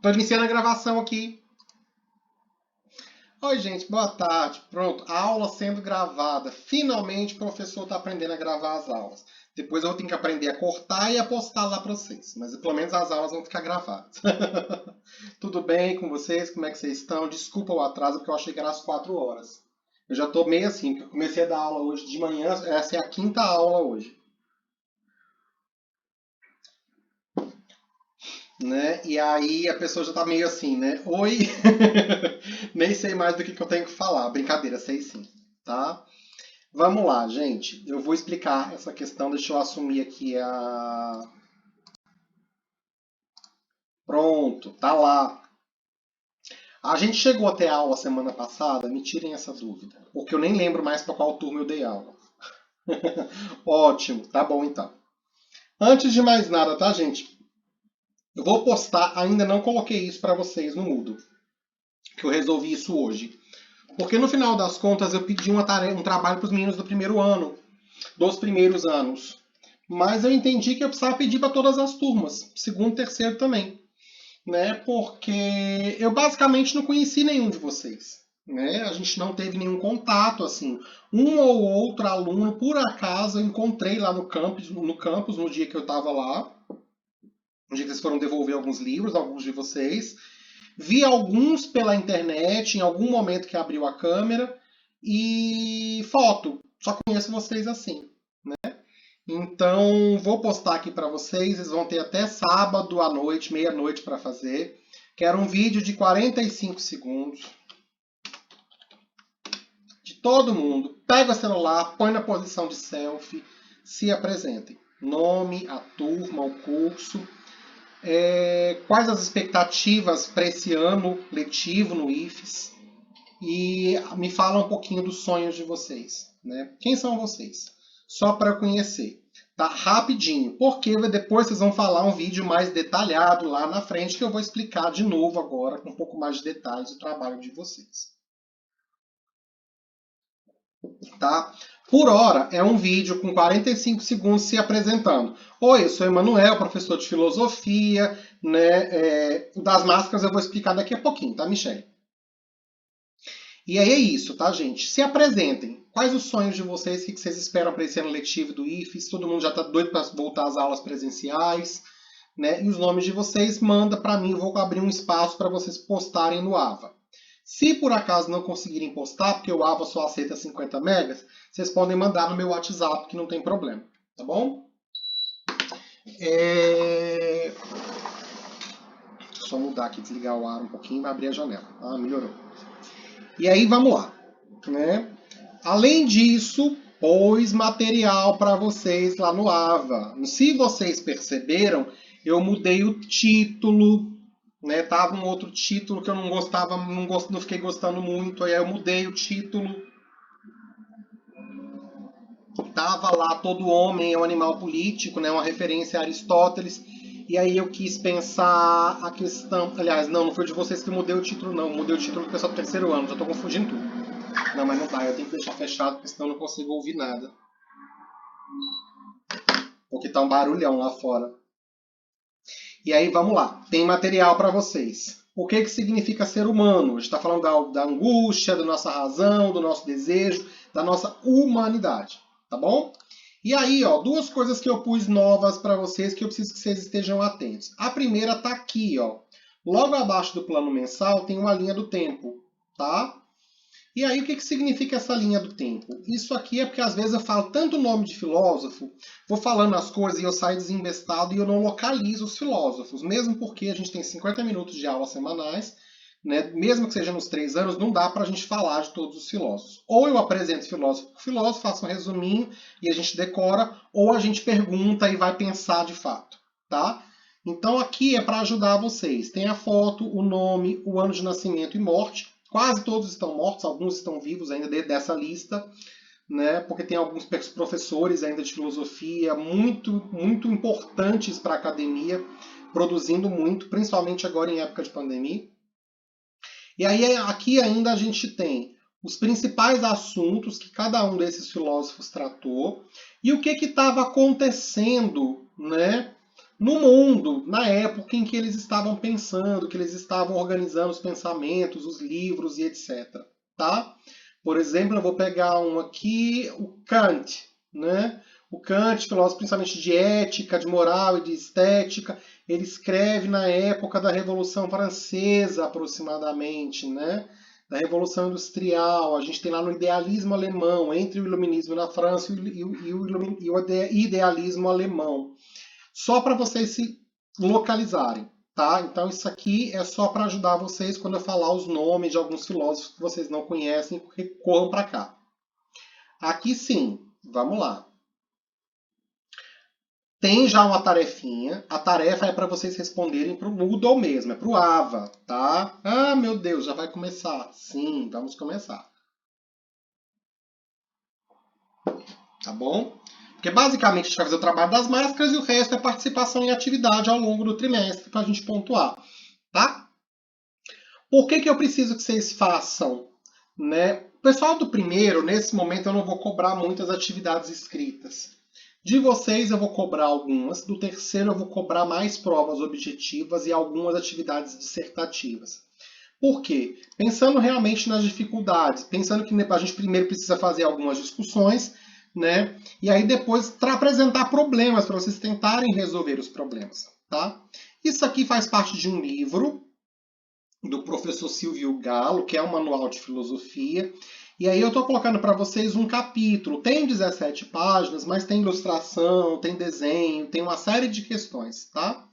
Tô iniciando a gravação aqui. Oi, gente, boa tarde. Pronto, a aula sendo gravada. Finalmente o professor está aprendendo a gravar as aulas. Depois eu vou ter que aprender a cortar e a postar lá para vocês. Mas pelo menos as aulas vão ficar gravadas. Tudo bem com vocês? Como é que vocês estão? Desculpa o atraso, porque eu achei que era às 4 horas. Eu já estou meio assim, porque eu comecei a dar aula hoje de manhã. Essa é a quinta aula hoje. Né? E aí a pessoa já tá meio assim, né? Oi, nem sei mais do que eu tenho que falar. Brincadeira, sei sim, tá? Vamos lá, gente. Eu vou explicar essa questão. Deixa eu assumir aqui a. Pronto, tá lá. A gente chegou até a aula semana passada? Me tirem essa dúvida, porque eu nem lembro mais para qual turma eu dei aula. Ótimo, tá bom então. Antes de mais nada, tá, gente? Eu vou postar, ainda não coloquei isso para vocês no Moodle, que eu resolvi isso hoje. Porque no final das contas eu pedi um trabalho para os meninos do primeiro ano, dos primeiros anos. Mas eu entendi que eu precisava pedir para todas as turmas, segundo e terceiro também. Né? Porque eu basicamente não conheci nenhum de vocês. Né? A gente não teve nenhum contato, assim. Um ou outro aluno, por acaso, eu encontrei lá no campus no dia que eu estava lá. No dia que eles foram devolver alguns livros, alguns de vocês. Vi alguns pela internet, em algum momento que abriu a câmera, e foto. Só conheço vocês assim, né? Então, vou postar aqui para vocês. Vocês vão ter até sábado à noite, meia-noite para fazer. Quero um vídeo de 45 segundos de todo mundo. Pega o celular, põe na posição de selfie, se apresentem. Nome, a turma, o curso. Quais as expectativas para esse ano letivo no IFES e me fala um pouquinho dos sonhos de vocês, né? Quem são vocês? Só para eu conhecer, tá? Rapidinho, porque depois vocês vão falar um vídeo mais detalhado lá na frente que eu vou explicar de novo agora com um pouco mais de detalhes o trabalho de vocês, tá? Por hora, é um vídeo com 45 segundos se apresentando. Oi, eu sou Emanuel, professor de filosofia, né? Das máscaras eu vou explicar daqui a pouquinho, tá, Michelle? E aí é isso, tá, gente? Se apresentem. Quais os sonhos de vocês? O que vocês esperam para esse ano letivo do IFES? Todo mundo já está doido para voltar às aulas presenciais, né? E os nomes de vocês, manda para mim, eu vou abrir um espaço para vocês postarem no AVA. Se por acaso não conseguirem postar, porque o AVA só aceita 50 megas, vocês podem mandar no meu WhatsApp, que não tem problema, tá bom? Deixa eu só mudar aqui, desligar o ar um pouquinho, vai abrir a janela. Ah, melhorou. E aí, vamos lá, né? Além disso, pôs material para vocês lá no AVA. Se vocês perceberam, eu mudei o título, né? Tava um outro título que eu não gostava, não fiquei gostando muito, aí eu mudei o título. Tava lá Todo Homem é um Animal Político, né? Uma referência a Aristóteles. E aí eu quis pensar a questão... Aliás, não foi de vocês que eu mudei o título, não. Eu mudei o título do pessoal do terceiro ano, já estou confundindo tudo. Não, mas não dá, eu tenho que deixar fechado, porque senão eu não consigo ouvir nada. Porque tá um barulhão lá fora. E aí, vamos lá. Tem material para vocês. O que significa ser humano? A gente está falando da angústia, da nossa razão, do nosso desejo, da nossa humanidade. Tá bom? E aí, ó, duas coisas que eu pus novas para vocês que eu preciso que vocês estejam atentos. A primeira tá aqui, ó. Logo abaixo do plano mensal tem uma linha do tempo, tá? E aí, o que significa essa linha do tempo? Isso aqui é porque às vezes eu falo tanto nome de filósofo, vou falando as coisas e eu saio desembestado e eu não localizo os filósofos, mesmo porque a gente tem 50 minutos de aulas semanais, né? Mesmo que seja nos 3 anos, não dá para a gente falar de todos os filósofos. Ou eu apresento filósofo por filósofo, faço um resuminho e a gente decora, ou a gente pergunta e vai pensar de fato, tá? Então aqui é para ajudar vocês. Tem a foto, o nome, o ano de nascimento e morte. Quase todos estão mortos, alguns estão vivos ainda dessa lista, né? Porque tem alguns professores ainda de filosofia muito, muito importantes para a academia, produzindo muito, principalmente agora em época de pandemia. E aí aqui ainda a gente tem os principais assuntos que cada um desses filósofos tratou e o que estava acontecendo, né, no mundo, na época em que eles estavam pensando, que eles estavam organizando os pensamentos, os livros e etc. Tá? Por exemplo, eu vou pegar um aqui, o Kant, né? O Kant, filósofo principalmente de ética, de moral e de estética, ele escreve na época da Revolução Francesa, aproximadamente, né? Da Revolução Industrial. A gente tem lá no idealismo alemão, entre o iluminismo na França e o idealismo alemão. Só para vocês se localizarem, tá? Então isso aqui é só para ajudar vocês quando eu falar os nomes de alguns filósofos que vocês não conhecem, corram para cá. Aqui sim, vamos lá. Tem já uma tarefinha. A tarefa é para vocês responderem para o Moodle mesmo, é para o Ava, tá? Ah, meu Deus, já vai começar. Sim, vamos começar. Tá bom? Porque basicamente a gente vai fazer o trabalho das máscaras e o resto é participação em atividade ao longo do trimestre para a gente pontuar, tá? Por que eu preciso que vocês façam, né? O pessoal do primeiro, nesse momento eu não vou cobrar muitas atividades escritas. De vocês eu vou cobrar algumas, do terceiro eu vou cobrar mais provas objetivas e algumas atividades dissertativas. Por quê? Pensando realmente nas dificuldades, pensando que a gente primeiro precisa fazer algumas discussões, né? E aí depois apresentar problemas para vocês tentarem resolver os problemas, tá? Isso aqui faz parte de um livro do professor Silvio Galo, que é um manual de filosofia. E aí eu estou colocando para vocês um capítulo. Tem 17 páginas, mas tem ilustração, tem desenho, tem uma série de questões, tá?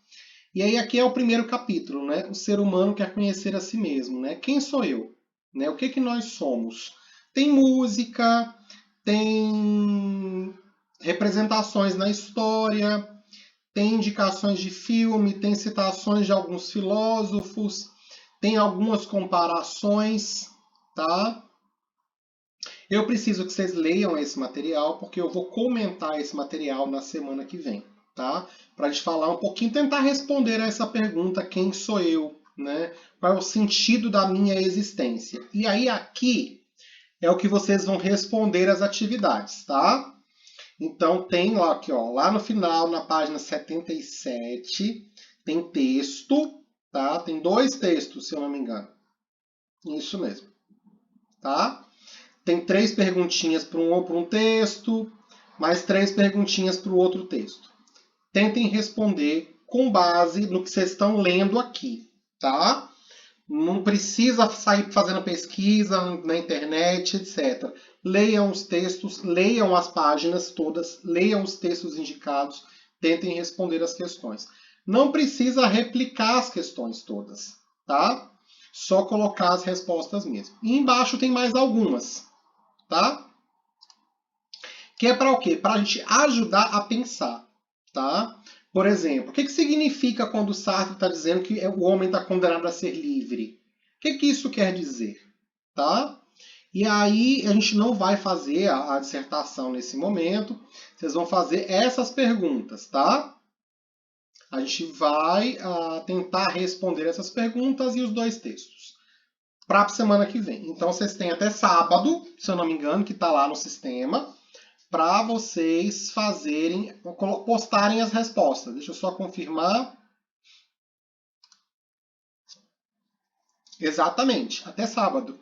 E aí aqui é o primeiro capítulo, né? O ser humano quer conhecer a si mesmo, né? Quem sou eu? Né? O que nós somos? Tem música, tem representações na história, tem indicações de filme, tem citações de alguns filósofos, tem algumas comparações, tá? Eu preciso que vocês leiam esse material, porque eu vou comentar esse material na semana que vem, tá? Para a gente falar um pouquinho, tentar responder a essa pergunta, quem sou eu, né? Qual é o sentido da minha existência? E aí aqui é o que vocês vão responder às atividades, tá? Então tem lá, aqui, ó, lá no final, na página 77, tem texto, tá? Tem 2 textos, se eu não me engano. Isso mesmo, tá? Tem 3 perguntinhas para um texto, mais 3 perguntinhas para o outro texto. Tentem responder com base no que vocês estão lendo aqui, tá? Não precisa sair fazendo pesquisa na internet, etc. Leiam os textos, leiam as páginas todas, leiam os textos indicados, tentem responder as questões. Não precisa replicar as questões todas, tá? Só colocar as respostas mesmo. E embaixo tem mais algumas, tá? Que é para o quê? Para a gente ajudar a pensar, tá? Por exemplo, o que significa quando o Sartre está dizendo que o homem está condenado a ser livre? O que isso quer dizer? Tá? E aí a gente não vai fazer a dissertação nesse momento. Vocês vão fazer essas perguntas, tá? A gente vai tentar responder essas perguntas e os 2 textos para a semana que vem. Então vocês têm até sábado, se eu não me engano, que está lá no sistema, para vocês fazerem, postarem as respostas. Deixa eu só confirmar. Exatamente, até sábado.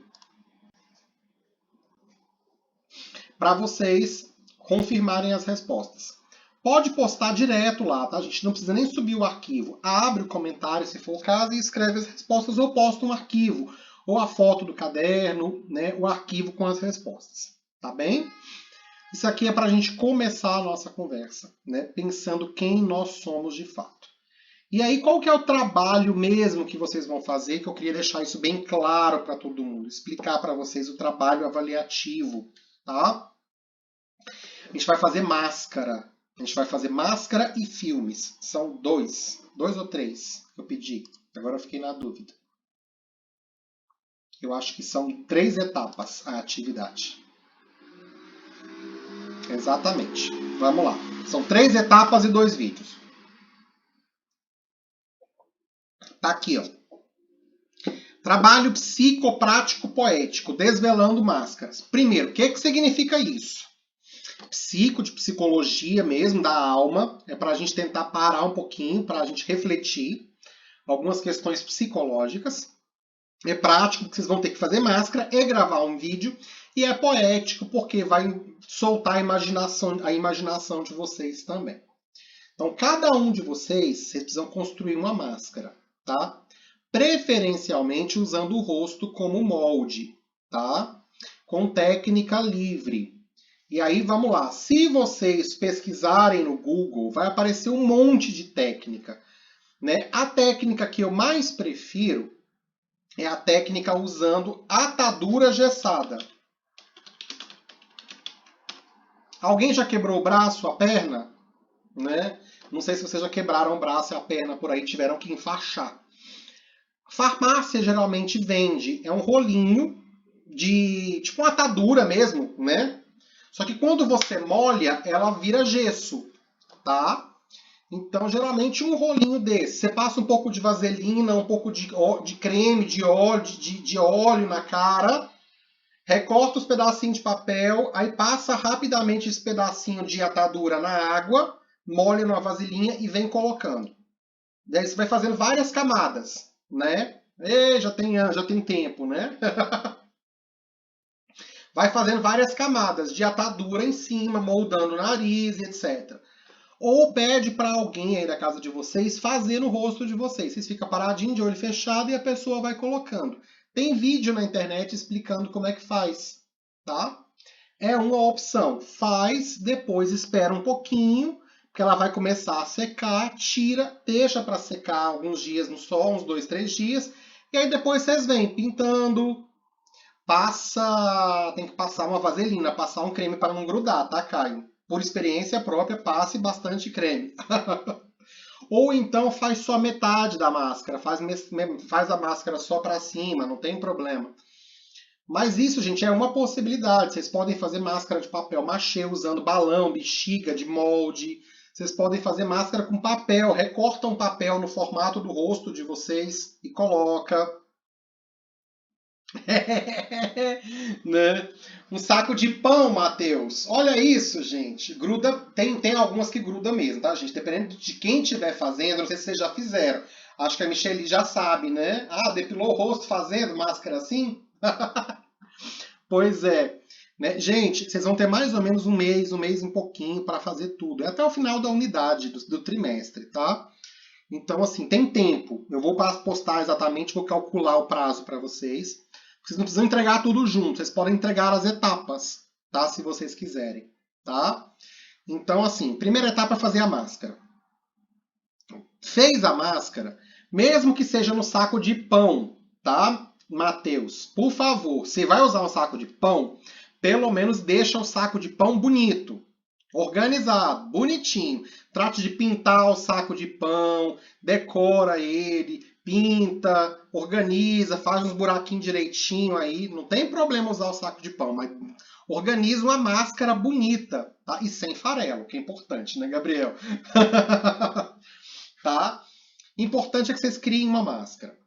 Para vocês confirmarem as respostas. Pode postar direto lá, tá? A gente não precisa nem subir o arquivo. Abre o comentário, se for o caso, e escreve as respostas ou posta um arquivo. Ou a foto do caderno, né? O arquivo com as respostas. Tá bem? Isso aqui é para a gente começar a nossa conversa, né? Pensando quem nós somos de fato. E aí, qual que é o trabalho mesmo que vocês vão fazer? Que eu queria deixar isso bem claro para todo mundo. Explicar para vocês o trabalho avaliativo, tá? A gente vai fazer máscara. A gente vai fazer máscara e filmes. São 2 ou 3 que eu pedi. Agora eu fiquei na dúvida. Eu acho que são 3 etapas a atividade. Exatamente. Vamos lá. São 3 etapas e 2 vídeos. Tá aqui, ó. Trabalho psicoprático poético, desvelando máscaras. Primeiro, o que significa isso? de psicologia mesmo, da alma. É para a gente tentar parar um pouquinho, para a gente refletir algumas questões psicológicas. É prático, porque vocês vão ter que fazer máscara e gravar um vídeo. E é poético, porque vai soltar a imaginação de vocês também. Então, cada um de vocês precisam construir uma máscara, tá? Preferencialmente usando o rosto como molde, tá? Com técnica livre. E aí, vamos lá. Se vocês pesquisarem no Google, vai aparecer um monte de técnica, né? A técnica que eu mais prefiro é a técnica usando atadura gessada. Alguém já quebrou o braço, a perna? Né? Não sei se vocês já quebraram o braço e a perna por aí, tiveram que enfaixar. Farmácia geralmente vende, é um rolinho de tipo uma atadura mesmo, né? Só que quando você molha, ela vira gesso, tá? Então, geralmente um rolinho desse. Você passa um pouco de vaselina, um pouco de creme, de óleo na cara, recorta os pedacinhos de papel, aí passa rapidamente esse pedacinho de atadura na água, molha numa vasilhinha e vem colocando. Daí você vai fazendo várias camadas, né? Já tem tempo, né? Vai fazendo várias camadas de atadura em cima, moldando o nariz e etc. Ou pede para alguém aí da casa de vocês fazer no rosto de vocês. Vocês ficam paradinho de olho fechado e a pessoa vai colocando. Tem vídeo na internet explicando como é que faz, tá? É uma opção. Faz, depois espera um pouquinho, porque ela vai começar a secar, tira, deixa para secar alguns dias no sol, uns 2, 3 dias, e aí depois vocês vêm pintando, tem que passar uma vaselina, passar um creme para não grudar, tá, Caio? Por experiência própria, passe bastante creme. Ou então faz só metade da máscara, faz a máscara só para cima, não tem problema. Mas isso, gente, é uma possibilidade. Vocês podem fazer máscara de papel machê usando balão, bexiga de molde. Vocês podem fazer máscara com papel, recortam papel no formato do rosto de vocês e coloca. Né? Um saco de pão, Matheus. Olha isso, gente. Gruda, tem algumas que gruda mesmo, tá, gente? Dependendo de quem estiver fazendo, não sei se vocês já fizeram. Acho que a Michelle já sabe, né? Ah, depilou o rosto fazendo máscara assim? Pois é. Né? Gente, vocês vão ter mais ou menos um mês e um pouquinho para fazer tudo. É até o final da unidade, do trimestre, tá? Então, assim, tem tempo. Eu vou postar exatamente, vou calcular o prazo para vocês. Vocês não precisam entregar tudo junto, vocês podem entregar as etapas, tá? Se vocês quiserem, tá? Então, assim, primeira etapa é fazer a máscara. Fez a máscara, mesmo que seja no saco de pão, tá? Matheus, por favor, se vai usar um saco de pão, pelo menos deixa o saco de pão bonito, organizado, bonitinho. Trate de pintar o saco de pão, decora ele, pinta, organiza, faz uns buraquinhos direitinho aí. Não tem problema usar o saco de pão, mas organiza uma máscara bonita, tá? E sem farelo, que é importante, né, Gabriel? Tá? Importante é que vocês criem uma máscara.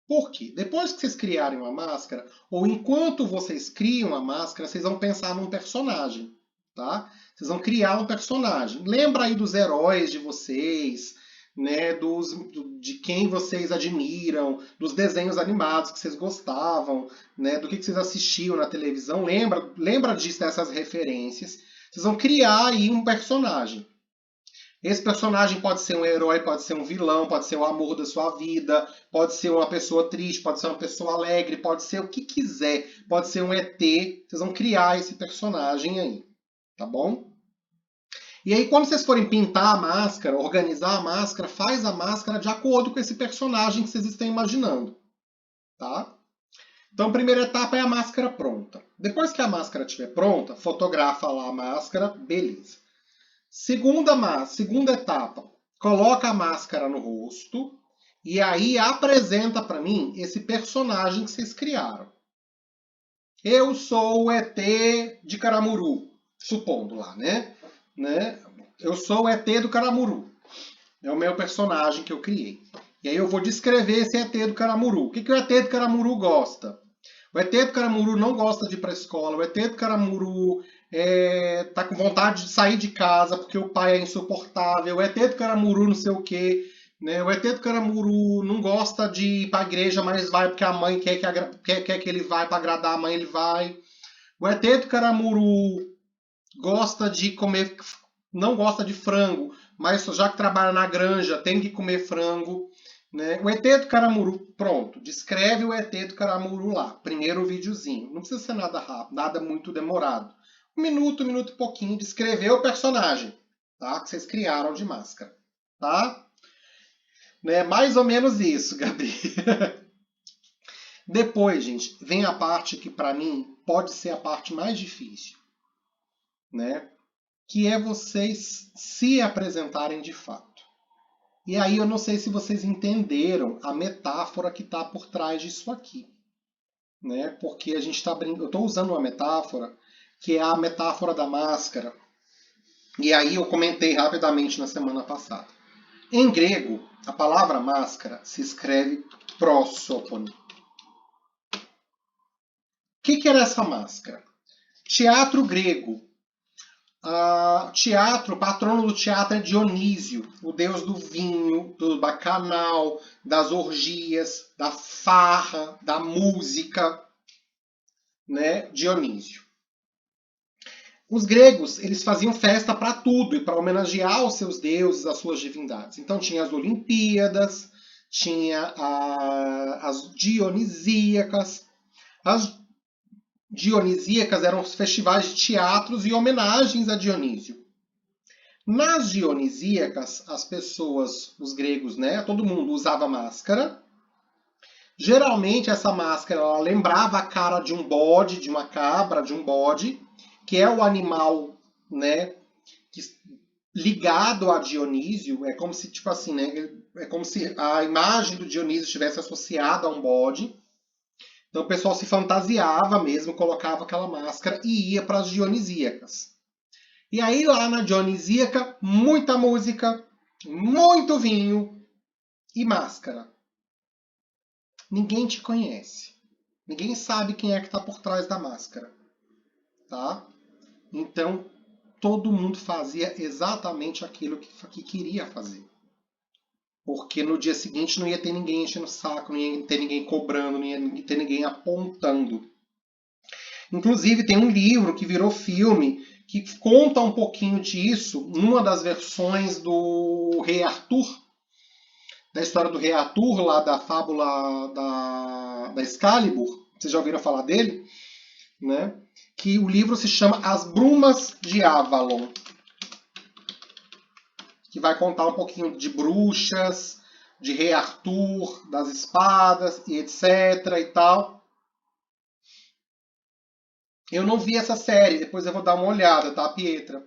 Por quê? Depois que vocês criarem uma máscara, ou enquanto vocês criam a máscara, vocês vão pensar num personagem, tá? Vocês vão criar um personagem. Lembra aí dos heróis de vocês, né? De quem vocês admiram, dos desenhos animados que vocês gostavam, né? Do que vocês assistiam na televisão. Lembra disso, dessas referências. Vocês vão criar aí um personagem. Esse personagem pode ser um herói, pode ser um vilão, pode ser o amor da sua vida, pode ser uma pessoa triste, pode ser uma pessoa alegre, pode ser o que quiser, pode ser um ET. Vocês vão criar esse personagem aí, tá bom? E aí, quando vocês forem pintar a máscara, organizar a máscara, faz a máscara de acordo com esse personagem que vocês estão imaginando, tá? Então, a primeira etapa é a máscara pronta. Depois que a máscara estiver pronta, fotografa lá a máscara, beleza. Segunda etapa, coloca a máscara no rosto e aí apresenta para mim esse personagem que vocês criaram. Eu sou o ET de Caramuru, supondo lá, né? Eu sou o ET do Caramuru. É o meu personagem que eu criei. E aí eu vou descrever esse ET do Caramuru. O que o ET do Caramuru gosta? O ET do Caramuru não gosta de ir para a escola. O ET do Caramuru tá com vontade de sair de casa porque o pai é insuportável, o ET do Caramuru não sei o quê, né? O ET do Caramuru não gosta de ir para a igreja, mas vai porque a mãe quer que ele vá para agradar a mãe, ele vai. O ET do Caramuru gosta de comer, não gosta de frango, mas já que trabalha na granja tem que comer frango. Né? O ET do Caramuru, pronto, descreve o ET do Caramuru lá, primeiro videozinho. Não precisa ser nada rápido, nada muito demorado. Um minuto e pouquinho, descrever o personagem, tá? Que vocês criaram de máscara, tá? Né? Mais ou menos isso, Gabi. Depois, gente, vem a parte que para mim pode ser a parte mais difícil, né? Que é vocês se apresentarem de fato. E aí eu não sei se vocês entenderam a metáfora que está por trás disso aqui. Né? Porque a gente está eu estou usando uma metáfora que é a metáfora da máscara. E aí eu comentei rapidamente na semana passada. Em grego, a palavra máscara se escreve prosopon. O que era essa máscara? Teatro grego. O patrono do teatro é Dionísio, o deus do vinho, do bacanal, das orgias, da farra, da música, né? Dionísio. Os gregos, eles faziam festa para tudo e para homenagear os seus deuses, as suas divindades. Então tinha as Olimpíadas, tinha as Dionisíacas. As Dionisíacas eram os festivais de teatros e homenagens a Dionísio. Nas Dionisíacas, as pessoas, os gregos, né, todo mundo usava máscara. Geralmente essa máscara ela lembrava a cara de um bode, de uma cabra, de um bode, que é o animal, né, ligado a Dionísio. É como se, tipo assim, né, é como se a imagem do Dionísio estivesse associada a um bode. Então o pessoal se fantasiava mesmo, colocava aquela máscara e ia para as Dionisíacas. E aí lá na Dionisíaca, muita música, muito vinho e máscara. Ninguém te conhece. Ninguém sabe quem é que está por trás da máscara. Tá? Então, todo mundo fazia exatamente aquilo que queria fazer. Porque no dia seguinte não ia ter ninguém enchendo o saco, não ia ter ninguém cobrando, não ia ter ninguém apontando. Inclusive, tem um livro que virou filme que conta um pouquinho disso numa das versões do Rei Arthur, da história do Rei Arthur, lá da fábula da Excalibur. Vocês já ouviram falar dele? Né? Que o livro se chama As Brumas de Avalon, que vai contar um pouquinho de bruxas, de Rei Arthur, das espadas e etc. e tal. Eu não vi essa série, depois eu vou dar uma olhada, tá, Pietra?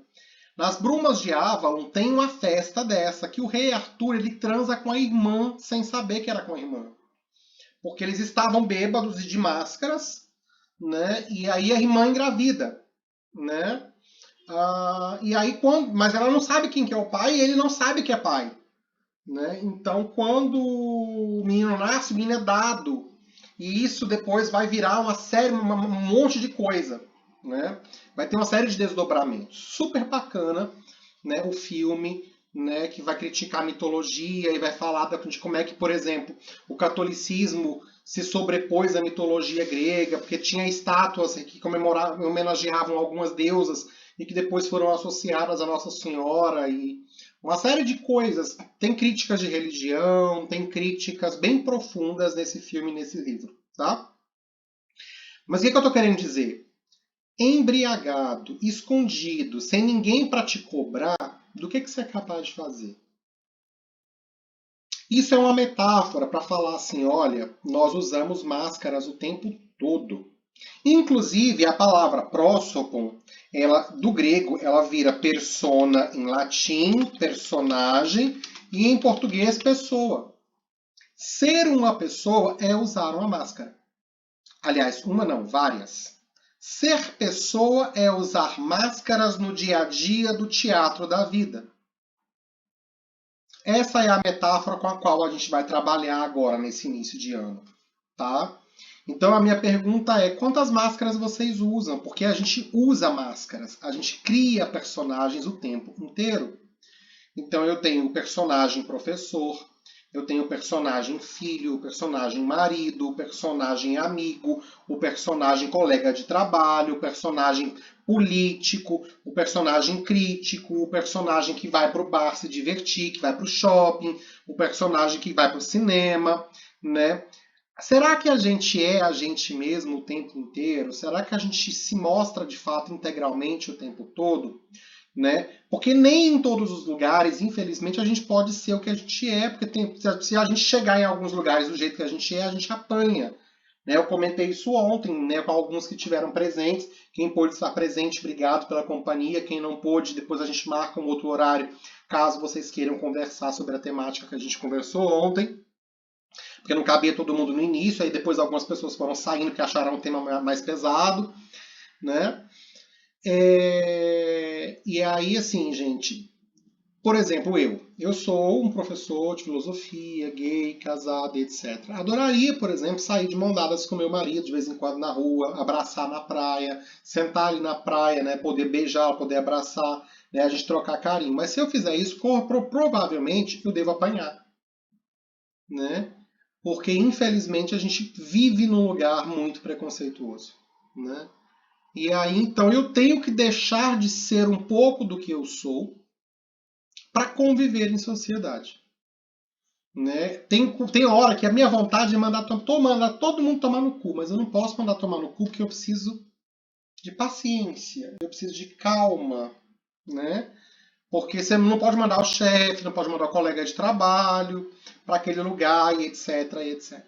Nas Brumas de Avalon tem uma festa dessa, que o Rei Arthur ele transa com a irmã sem saber que era com a irmã. Porque eles estavam bêbados e de máscaras, né? E aí a irmã engravida, né? E aí mas ela não sabe quem que é o pai e ele não sabe que é pai, né? Então quando o menino nasce, o menino é dado. E isso depois vai virar uma série, um monte de coisa, né? Vai ter uma série de desdobramentos. Super bacana, né? O filme, né? Que vai criticar a mitologia e vai falar de como é que, por exemplo, o catolicismo se sobrepôs à mitologia grega, porque tinha estátuas que homenageavam algumas deusas e que depois foram associadas a Nossa Senhora e uma série de coisas. Tem críticas de religião, tem críticas bem profundas nesse filme e nesse livro, tá? Mas o que eu estou querendo dizer? Embriagado, escondido, sem ninguém para te cobrar, do que você é capaz de fazer? Isso é uma metáfora para falar assim, olha, nós usamos máscaras o tempo todo. Inclusive, a palavra prosopon, do grego, ela vira persona em latim, personagem, e em português, pessoa. Ser uma pessoa é usar uma máscara. Aliás, uma não, várias. Ser pessoa é usar máscaras no dia a dia do teatro da vida. Essa é a metáfora com a qual a gente vai trabalhar agora, nesse início de ano. Tá? Então a minha pergunta é, quantas máscaras vocês usam? Porque a gente usa máscaras, a gente cria personagens o tempo inteiro. Então eu tenho o personagem professor, eu tenho o personagem filho, o personagem marido, o personagem amigo, o personagem colega de trabalho, o personagem político, o personagem crítico, o personagem que vai para o bar se divertir, que vai para o shopping, o personagem que vai para o cinema, né? Será que a gente é a gente mesmo o tempo inteiro? Será que a gente se mostra de fato integralmente o tempo todo? Né? Porque nem em todos os lugares, infelizmente, a gente pode ser o que a gente é, porque se a gente chegar em alguns lugares do jeito que a gente apanha. Né? Eu comentei isso ontem, né, com alguns que tiveram presentes. Quem pôde estar presente, obrigado pela companhia. Quem não pôde, depois a gente marca um outro horário, caso vocês queiram conversar sobre a temática que a gente conversou ontem. Porque não cabia todo mundo no início, aí depois algumas pessoas foram saindo que acharam o tema mais pesado. Né? E aí, assim, gente, por exemplo, eu sou um professor de filosofia, gay, casado, etc. Adoraria, por exemplo, sair de mão dadas com meu marido de vez em quando na rua, abraçar na praia, sentar ali na praia, né, poder beijar, poder abraçar, né, a gente trocar carinho. Mas se eu fizer isso, provavelmente eu devo apanhar, né? Porque infelizmente a gente vive num lugar muito preconceituoso, né? E aí, então, eu tenho que deixar de ser um pouco do que eu sou para conviver em sociedade. Né? Tem hora que a minha vontade é mandar todo mundo tomar no cu, mas eu não posso mandar tomar no cu porque eu preciso de paciência, eu preciso de calma. Né? Porque você não pode mandar o chefe, não pode mandar o colega de trabalho para aquele lugar e etc, e etc.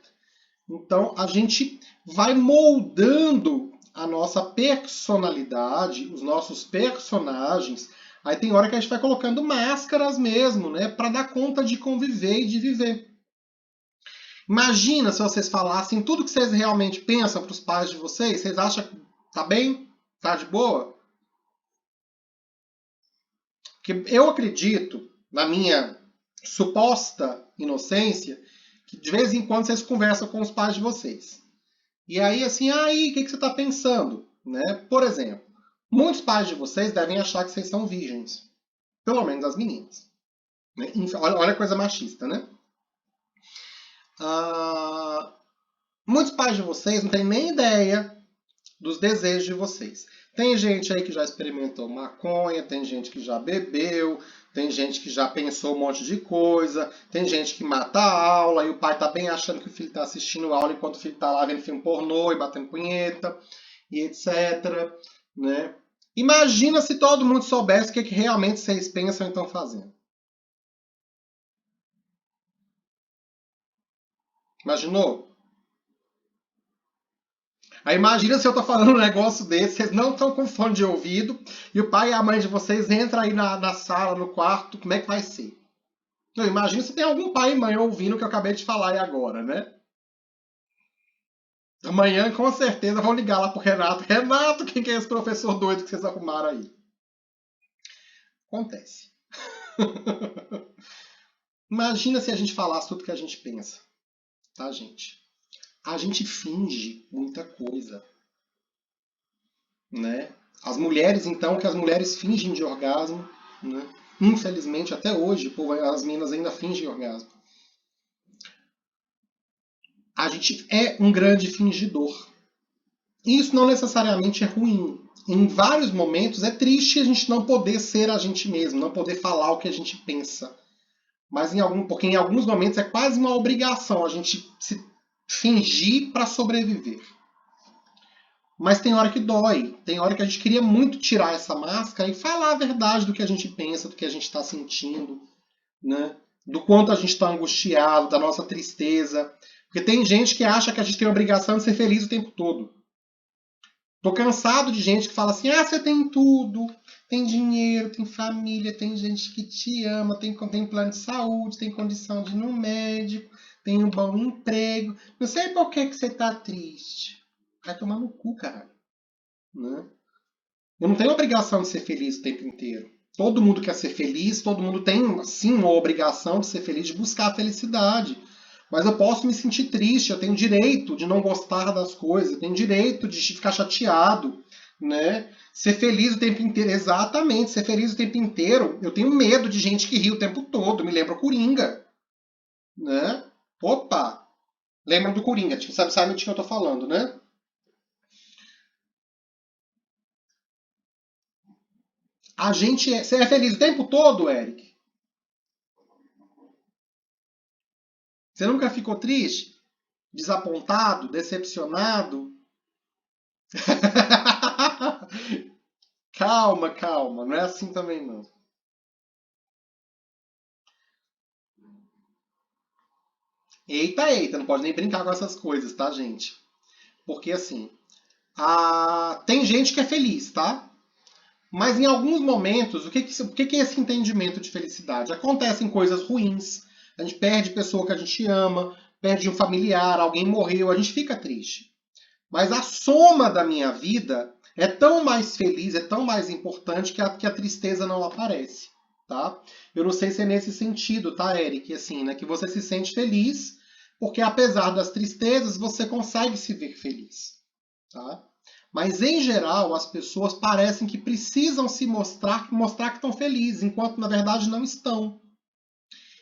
Então, a gente vai moldando a nossa personalidade, os nossos personagens. Aí tem hora que a gente vai colocando máscaras mesmo, né, para dar conta de conviver e de viver. Imagina se vocês falassem tudo que vocês realmente pensam para os pais de vocês. Vocês acham que tá bem? Tá de boa? Porque eu acredito, na minha suposta inocência, que de vez em quando vocês conversam com os pais de vocês. E aí, assim, aí, o que você está pensando? Né? Por exemplo, muitos pais de vocês devem achar que vocês são virgens. Pelo menos as meninas. Né? Olha a coisa machista, né? Muitos pais de vocês não têm nem ideia dos desejos de vocês. Tem gente aí que já experimentou maconha, tem gente que já bebeu, tem gente que já pensou um monte de coisa, tem gente que mata a aula e o pai tá bem achando que o filho tá assistindo a aula enquanto o filho tá lá vendo filme pornô e batendo punheta e etc. Né? Imagina se todo mundo soubesse o que realmente vocês pensam e estão fazendo. Imaginou? Aí imagina se eu tô falando um negócio desse, vocês não estão com fone de ouvido, e o pai e a mãe de vocês entram aí na sala, no quarto, como é que vai ser? Então, imagina se tem algum pai e mãe ouvindo o que eu acabei de falar aí agora, né? Amanhã, com certeza, vão ligar lá pro Renato. Renato, quem que é esse professor doido que vocês arrumaram aí? Acontece. Imagina se a gente falasse tudo que a gente pensa, tá, gente? A gente finge muita coisa, né? As mulheres, então, que as mulheres fingem de orgasmo, né? Infelizmente, até hoje, as meninas ainda fingem orgasmo. A gente é um grande fingidor. E isso não necessariamente é ruim. Em vários momentos é triste a gente não poder ser a gente mesmo, não poder falar o que a gente pensa. Mas porque em alguns momentos é quase uma obrigação a gente se fingir para sobreviver. Mas tem hora que dói, tem hora que a gente queria muito tirar essa máscara e falar a verdade do que a gente pensa, do que a gente está sentindo, né? Do quanto a gente está angustiado, da nossa tristeza. Porque tem gente que acha que a gente tem a obrigação de ser feliz o tempo todo. Tô cansado de gente que fala assim, você tem tudo, tem dinheiro, tem família, tem gente que te ama, tem plano de saúde, tem condição de ir no médico, tem um bom emprego. Não sei por que você tá triste. Vai tomar no cu, caralho. Né? Eu não tenho obrigação de ser feliz o tempo inteiro. Todo mundo quer ser feliz, todo mundo tem, sim, uma obrigação de ser feliz, de buscar a felicidade. Mas eu posso me sentir triste, eu tenho direito de não gostar das coisas, eu tenho direito de ficar chateado, né? Ser feliz o tempo inteiro, exatamente, ser feliz o tempo inteiro. Eu tenho medo de gente que ri o tempo todo, me lembra o Coringa, né? Opa, lembra do Coringa, sabe de que eu tô falando, né? Você é feliz o tempo todo, Eric? Você nunca ficou triste, desapontado, decepcionado? Calma, calma, não é assim também não. Eita, eita, não pode nem brincar com essas coisas, tá, gente? Porque assim, tem gente que é feliz, tá? Mas em alguns momentos, o que é esse entendimento de felicidade? Acontecem coisas ruins, a gente perde pessoa que a gente ama, perde um familiar, alguém morreu, a gente fica triste. Mas a soma da minha vida é tão mais feliz, é tão mais importante que a tristeza não aparece, tá? Eu não sei se é nesse sentido, tá, Eric? Assim, né, que você se sente feliz, porque apesar das tristezas, você consegue se ver feliz, tá? Mas em geral, as pessoas parecem que precisam se mostrar que estão felizes, enquanto na verdade não estão.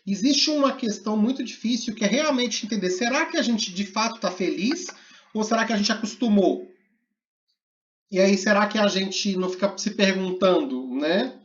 Existe uma questão muito difícil que é realmente entender: será que a gente de fato está feliz? Ou será que a gente acostumou? E aí, será que a gente não fica se perguntando, né?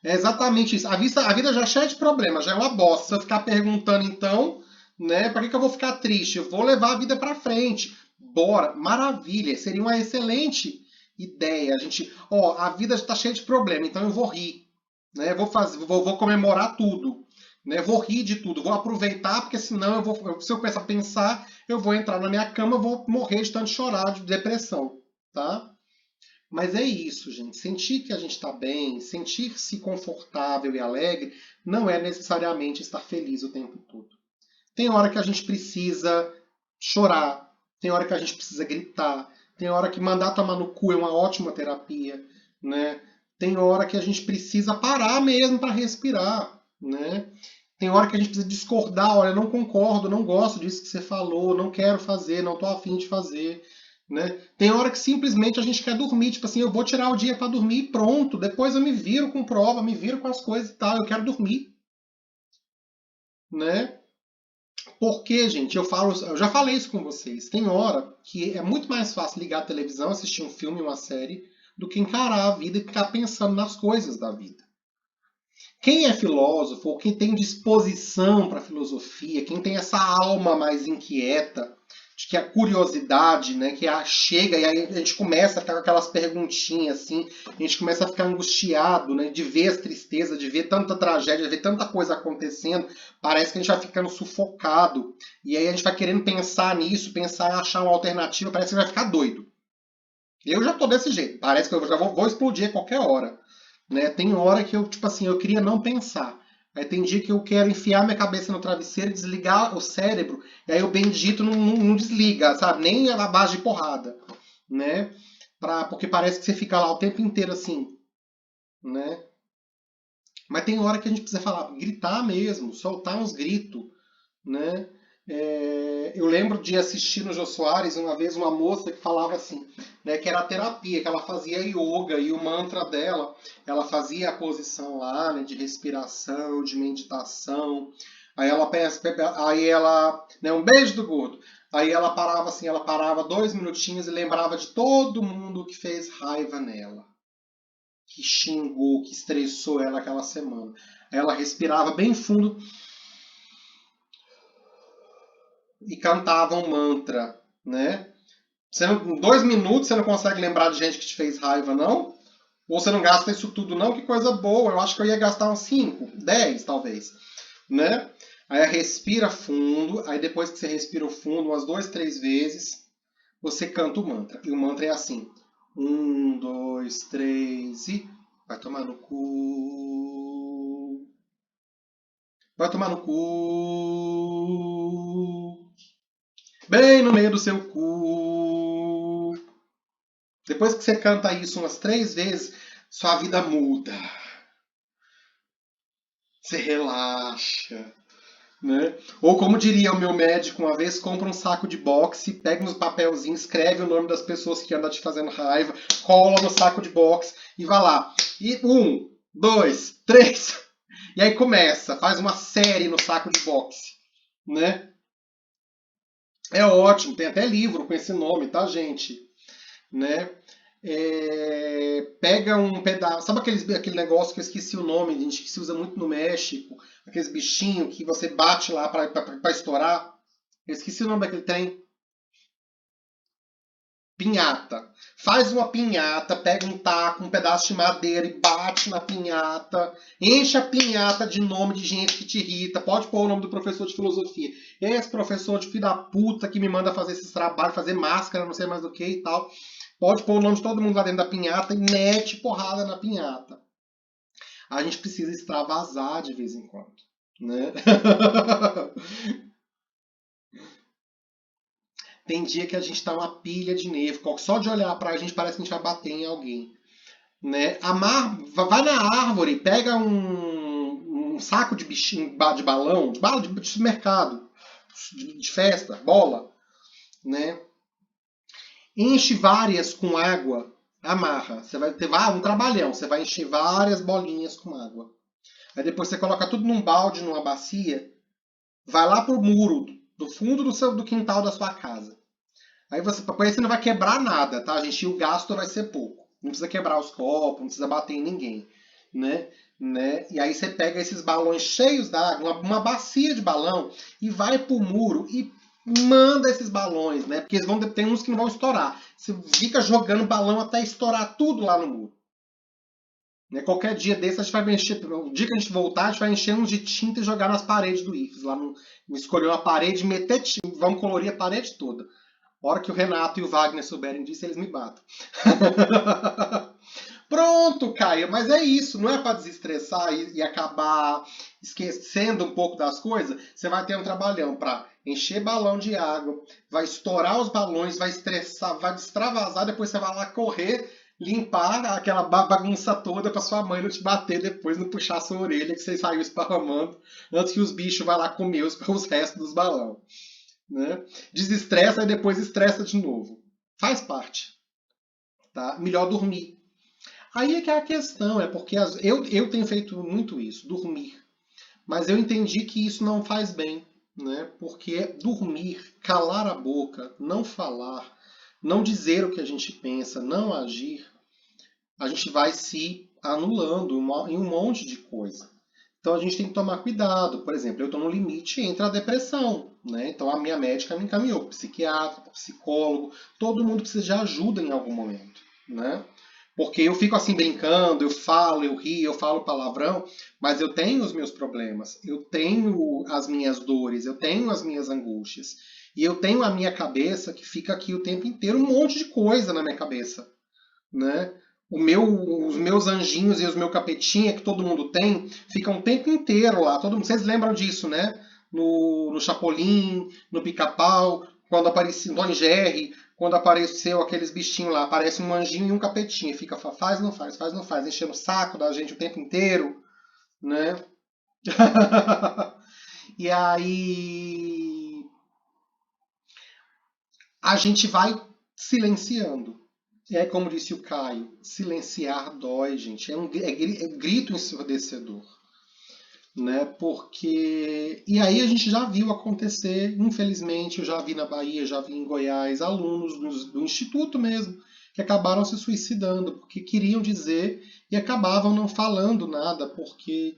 É exatamente isso. A vida já é cheia de problemas, já é uma bosta. Se eu ficar perguntando, então, né? Para que eu vou ficar triste? Eu vou levar a vida para frente. Bora, maravilha. Seria uma excelente ideia. A gente, a vida está cheia de problemas, então eu vou rir, né? Vou comemorar tudo, né? Vou rir de tudo, vou aproveitar, porque senão se eu começar a pensar, eu vou entrar na minha cama, vou morrer de tanto chorar de depressão, tá? Mas é isso, gente. Sentir que a gente está bem, sentir-se confortável e alegre, não é necessariamente estar feliz o tempo todo. Tem hora que a gente precisa chorar, tem hora que a gente precisa gritar, tem hora que mandar tomar no cu é uma ótima terapia, né? Tem hora que a gente precisa parar mesmo para respirar, né? Tem hora que a gente precisa discordar, olha, não concordo, não gosto disso que você falou, não quero fazer, não estou afim de fazer. Né? Tem hora que simplesmente a gente quer dormir, tipo assim, eu vou tirar o dia para dormir e pronto, depois eu me viro com prova, me viro com as coisas e tal, eu quero dormir, né? Porque, gente, eu já falei isso com vocês, tem hora que é muito mais fácil ligar a televisão, assistir um filme, uma série, do que encarar a vida e ficar pensando nas coisas da vida. Quem é filósofo, ou quem tem disposição para filosofia, quem tem essa alma mais inquieta, de que a curiosidade, né, chega e aí a gente começa a ficar com aquelas perguntinhas assim, a gente começa a ficar angustiado, né, de ver as tristezas, de ver tanta tragédia, de ver tanta coisa acontecendo, parece que a gente vai ficando sufocado, e aí a gente vai querendo pensar nisso, pensar em achar uma alternativa, parece que vai ficar doido. Eu já tô desse jeito, parece que eu já vou explodir a qualquer hora. Né? Tem hora que eu, tipo assim, eu queria não pensar. Aí tem dia que eu quero enfiar minha cabeça no travesseiro e desligar o cérebro, e aí o bendito não desliga, sabe? Nem a base de porrada, né? Porque parece que você fica lá o tempo inteiro assim, né? Mas tem hora que a gente precisa falar, gritar mesmo, soltar uns gritos, né? Eu lembro de assistir no Jô Soares uma vez uma moça que falava assim, né, que era terapia, que ela fazia yoga e o mantra dela, ela fazia a posição lá, né, de respiração, de meditação. Né, um beijo do gordo. Aí ela parava assim, ela parava 2 minutinhos e lembrava de todo mundo que fez raiva nela, que xingou, que estressou ela aquela semana. Aí ela respirava bem fundo e cantava um mantra, né? Em 2 minutos você não consegue lembrar de gente que te fez raiva, não? Ou você não gasta isso tudo, não? Que coisa boa. Eu acho que eu ia gastar uns 5, 10, talvez, né? Aí respira fundo, aí depois que você respira fundo, umas 2, 3 vezes, você canta o mantra. E o mantra é assim: 1, 2, 3 e vai tomar no cu. Vai tomar no cu. Bem no meio do seu cu. Depois que você canta isso umas 3 vezes, sua vida muda. Você relaxa, Né? Ou como diria o meu médico uma vez, compra um saco de boxe, pega uns papelzinhos, escreve o nome das pessoas que andam te fazendo raiva, cola no saco de boxe e vai lá. E 1, 2, 3. E aí começa, faz uma série no saco de boxe. Né? É ótimo, tem até livro com esse nome, tá, gente? Né? Pega um pedaço. Sabe aquele negócio que eu esqueci o nome, gente, que se usa muito no México? Aqueles bichinhos que você bate lá pra estourar. Eu esqueci o nome daquele trem. Pinhata. Faz uma pinhata, pega um taco, um pedaço de madeira e bate na pinhata. Enche a pinhata de nome de gente que te irrita. Pode pôr o nome do professor de filosofia. Esse professor de filho da puta que me manda fazer esses trabalhos, fazer máscara, não sei mais do que e tal. Pode pôr o nome de todo mundo lá dentro da pinhata e mete porrada na pinhata. A gente precisa extravasar de vez em quando. Né? Tem dia que a gente tá uma pilha de neve. Só de olhar pra gente parece que a gente vai bater em alguém. Né? Vai na árvore, pega um saco de bichinho, de balão, de supermercado, de festa, bola, né? Enche várias com água, amarra. Você vai ter um trabalhão, você vai encher várias bolinhas com água. Aí depois você coloca tudo num balde, numa bacia, vai lá pro muro do fundo do quintal da sua casa. Aí você não vai quebrar nada, tá, gente? E o gasto vai ser pouco. Não precisa quebrar os copos, não precisa bater em ninguém, né? E aí você pega esses balões cheios d'água, uma bacia de balão, e vai pro muro e manda esses balões, né? Porque tem uns que não vão estourar. Você fica jogando balão até estourar tudo lá no muro. Né? Qualquer dia desse a gente vai encher. O dia que a gente voltar, a gente vai encher uns de tinta e jogar nas paredes do IFES. Lá no, escolher uma parede, meter tinta, vamos colorir a parede toda. A hora que o Renato e o Wagner souberem disso, eles me batem. Pronto, Caia, mas é isso, não é para desestressar e acabar esquecendo um pouco das coisas. Você vai ter um trabalhão para encher balão de água, vai estourar os balões, vai estressar, vai extravasar, depois você vai lá correr, limpar aquela bagunça toda para sua mãe não te bater depois, não puxar a sua orelha que você saiu esparramando antes que os bichos vá lá comer os restos dos balões. Né? Desestressa e depois estressa de novo. Faz parte. Tá? Melhor dormir. Aí é que é a questão, é porque eu tenho feito muito isso, dormir. Mas eu entendi que isso não faz bem, né? Porque dormir, calar a boca, não falar, não dizer o que a gente pensa, não agir, a gente vai se anulando em um monte de coisa. Então a gente tem que tomar cuidado. Por exemplo, eu estou no limite entre a depressão. Né? Então a minha médica me encaminhou para psiquiatra, para psicólogo. Todo mundo precisa de ajuda em algum momento. Né? Porque eu fico assim brincando, eu falo, eu rio, eu falo palavrão, mas eu tenho os meus problemas, eu tenho as minhas dores, eu tenho as minhas angústias. E eu tenho a minha cabeça que fica aqui o tempo inteiro, um monte de coisa na minha cabeça. Né? Os meus anjinhos e os meus capetinha que todo mundo tem ficam o tempo inteiro lá. Vocês lembram disso, né? No Chapolin, no Pica-Pau, quando apareceu no Tom e Jerry, quando apareceu aqueles bichinhos lá, aparece um anjinho e um capetinha, fica faz, não faz, enchendo o saco da gente o tempo inteiro, né? E aí a gente vai silenciando. É como disse o Caio, silenciar dói, gente. É grito ensurdecedor. Né? Porque. E aí a gente já viu acontecer, infelizmente, eu já vi na Bahia, já vi em Goiás, alunos do Instituto mesmo, que acabaram se suicidando, porque queriam dizer e acabavam não falando nada, porque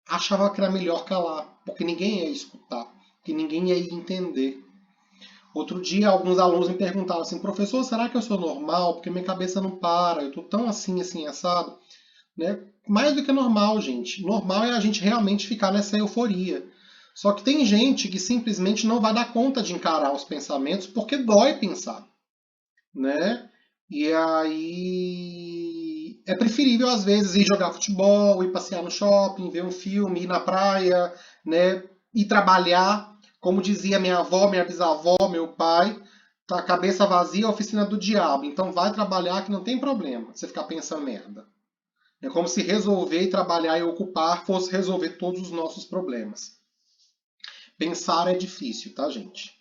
achavam que era melhor calar, porque ninguém ia escutar, que ninguém ia entender. Outro dia, alguns alunos me perguntaram assim, professor, será que eu sou normal? Porque minha cabeça não para, eu tô tão assim, assim, assado. Né? Mais do que normal, gente. Normal é a gente realmente ficar nessa euforia. Só que tem gente que simplesmente não vai dar conta de encarar os pensamentos porque dói pensar. Né? E aí é preferível, às vezes, ir jogar futebol, ir passear no shopping, ver um filme, ir na praia, né? Ir trabalhar. Como dizia minha avó, minha bisavó, meu pai, tá a cabeça vazia, a oficina do diabo. Então vai trabalhar que não tem problema você ficar pensando merda. É como se resolver e trabalhar e ocupar fosse resolver todos os nossos problemas. Pensar é difícil, tá, gente?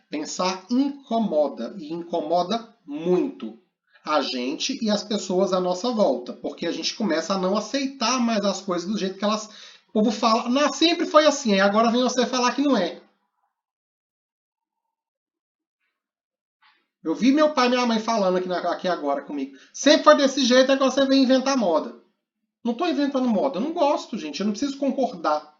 Pensar incomoda, e incomoda muito a gente e as pessoas à nossa volta, porque a gente começa a não aceitar mais as coisas do jeito que elas. O povo fala, não, sempre foi assim, aí agora vem você falar que não é. Eu vi meu pai e minha mãe falando aqui agora comigo. Sempre foi desse jeito, agora você vem inventar moda. Não estou inventando moda, eu não gosto, gente, eu não preciso concordar.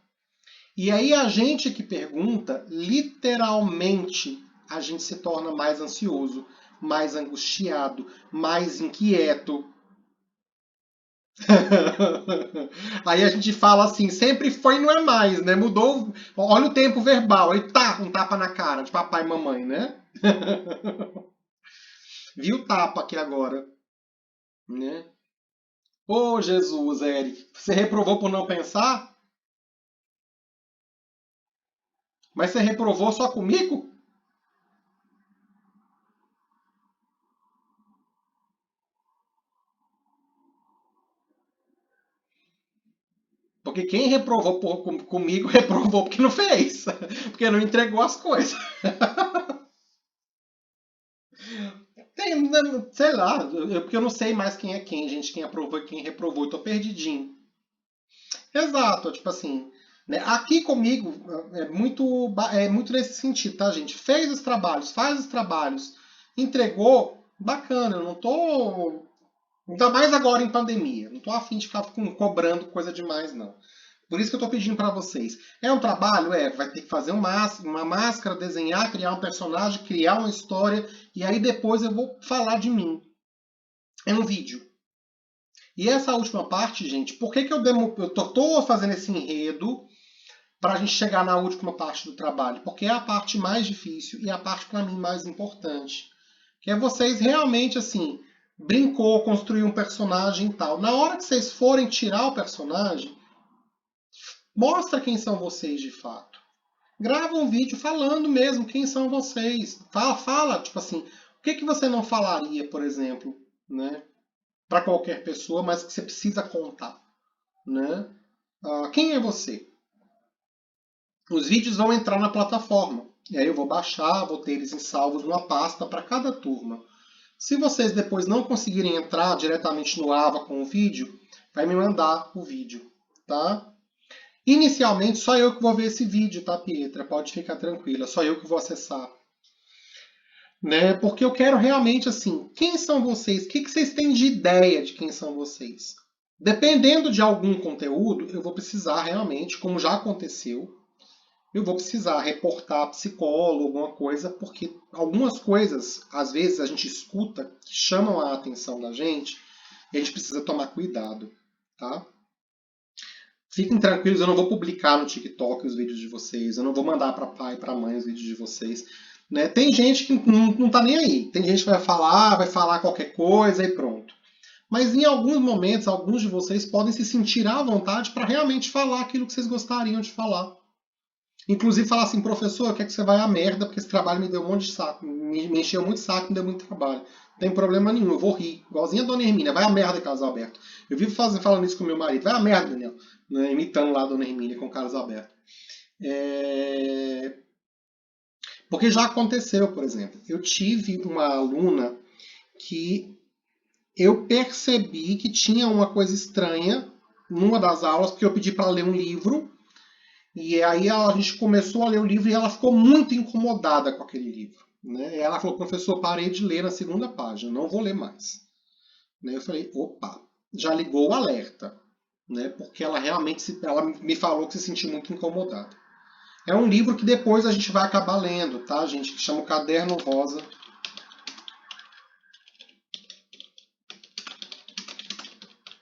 E aí a gente que pergunta, literalmente, a gente se torna mais ansioso, mais angustiado, mais inquieto. Aí a gente fala assim, sempre foi e não é mais, né? Mudou, olha o tempo verbal, aí tá, um tapa na cara de papai e mamãe, né? Viu o tapa aqui agora, né? Ô Jesus, Eric, você reprovou por não pensar? Mas você reprovou só comigo? Porque quem reprovou comigo reprovou porque não fez. Porque não entregou as coisas. Tem, sei lá, porque eu não sei mais quem é quem, gente, quem aprovou e quem reprovou. Eu tô perdidinho. Exato, tipo assim. Né? Aqui comigo é muito nesse sentido, tá, gente? Fez os trabalhos, faz os trabalhos, entregou, bacana. Eu não tô. Ainda mais agora em pandemia. Não tô afim de ficar cobrando coisa demais, não. Por isso que eu estou pedindo para vocês. É um trabalho? É. Vai ter que fazer uma máscara, desenhar, criar um personagem, criar uma história. E aí depois eu vou falar de mim. É um vídeo. E essa última parte, gente, por que, que eu tô fazendo esse enredo para a gente chegar na última parte do trabalho? Porque é a parte mais difícil e a parte, para mim, mais importante. Que é vocês realmente, assim, brincou, construiu um personagem e tal. Na hora que vocês forem tirar o personagem, mostra quem são vocês de fato. Grava um vídeo falando mesmo quem são vocês. Fala, tipo assim, o que, que você não falaria, por exemplo, né? Para qualquer pessoa, mas que você precisa contar, né? Quem é você? Os vídeos vão entrar na plataforma. E aí eu vou baixar, vou ter eles em salvos numa pasta para cada turma. Se vocês depois não conseguirem entrar diretamente no Ava com o vídeo, vai me mandar o vídeo, tá? Inicialmente, só eu que vou ver esse vídeo, tá, Pietra? Pode ficar tranquila, só eu que vou acessar. Né? Porque eu quero realmente, assim, quem são vocês? O que vocês têm de ideia de quem são vocês? Dependendo de algum conteúdo, eu vou precisar realmente, como já aconteceu, eu vou precisar reportar psicólogo, alguma coisa, porque algumas coisas, às vezes, a gente escuta, que chamam a atenção da gente, e a gente precisa tomar cuidado, tá? Fiquem tranquilos, eu não vou publicar no TikTok os vídeos de vocês, eu não vou mandar para pai e para mãe os vídeos de vocês. Né? Tem gente que não tá nem aí. Tem gente que vai falar qualquer coisa e pronto. Mas em alguns momentos, alguns de vocês podem se sentir à vontade para realmente falar aquilo que vocês gostariam de falar. Inclusive falar assim, professor, eu quero que você vá à merda, porque esse trabalho me deu um monte de saco, me encheu muito saco, me deu muito trabalho. Não tem problema nenhum, eu vou rir. Igualzinho a Dona Hermínia, vai à merda, Carlos Alberto. Eu vivo falando isso com meu marido, vai à merda, Daniel. Né? Imitando lá a Dona Hermínia com o Carlos Alberto. Porque já aconteceu, por exemplo. Eu tive uma aluna que eu percebi que tinha uma coisa estranha numa das aulas, porque eu pedi para ler um livro, e aí a gente começou a ler o livro e ela ficou muito incomodada com aquele livro. Né? E ela falou, professor, parei de ler na segunda página, não vou ler mais. Né? Eu falei, opa, já ligou o alerta. Né? Porque ela realmente ela me falou que se sentiu muito incomodada. É um livro que depois a gente vai acabar lendo, tá, gente? Que chama O Caderno Rosa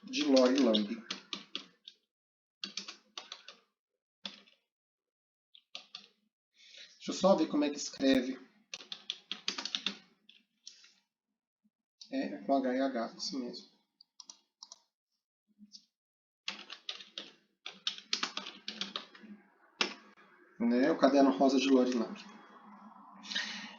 de Lori Lamb. Deixa eu só ver como é que escreve. É com HH, isso mesmo. Né? O Caderno Rosa de Lori Lamb.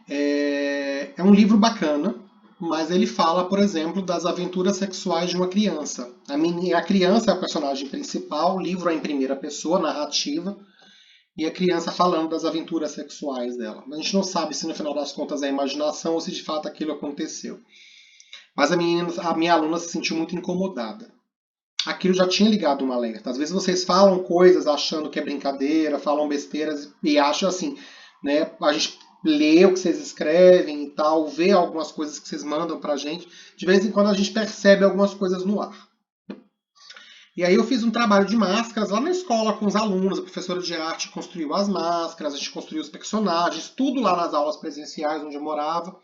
É um livro bacana, mas ele fala, por exemplo, das aventuras sexuais de uma criança. A criança é a personagem principal, o livro é em primeira pessoa, narrativa, e a criança falando das aventuras sexuais dela. A gente não sabe se no final das contas é imaginação ou se de fato aquilo aconteceu. Mas a minha aluna se sentiu muito incomodada. Aquilo já tinha ligado um alerta. Às vezes vocês falam coisas achando que é brincadeira, falam besteiras e acham assim, né? A gente lê o que vocês escrevem e tal, vê algumas coisas que vocês mandam pra gente. De vez em quando a gente percebe algumas coisas no ar. E aí eu fiz um trabalho de máscaras lá na escola com os alunos, a professora de arte construiu as máscaras, a gente construiu os personagens, tudo lá nas aulas presenciais onde eu morava.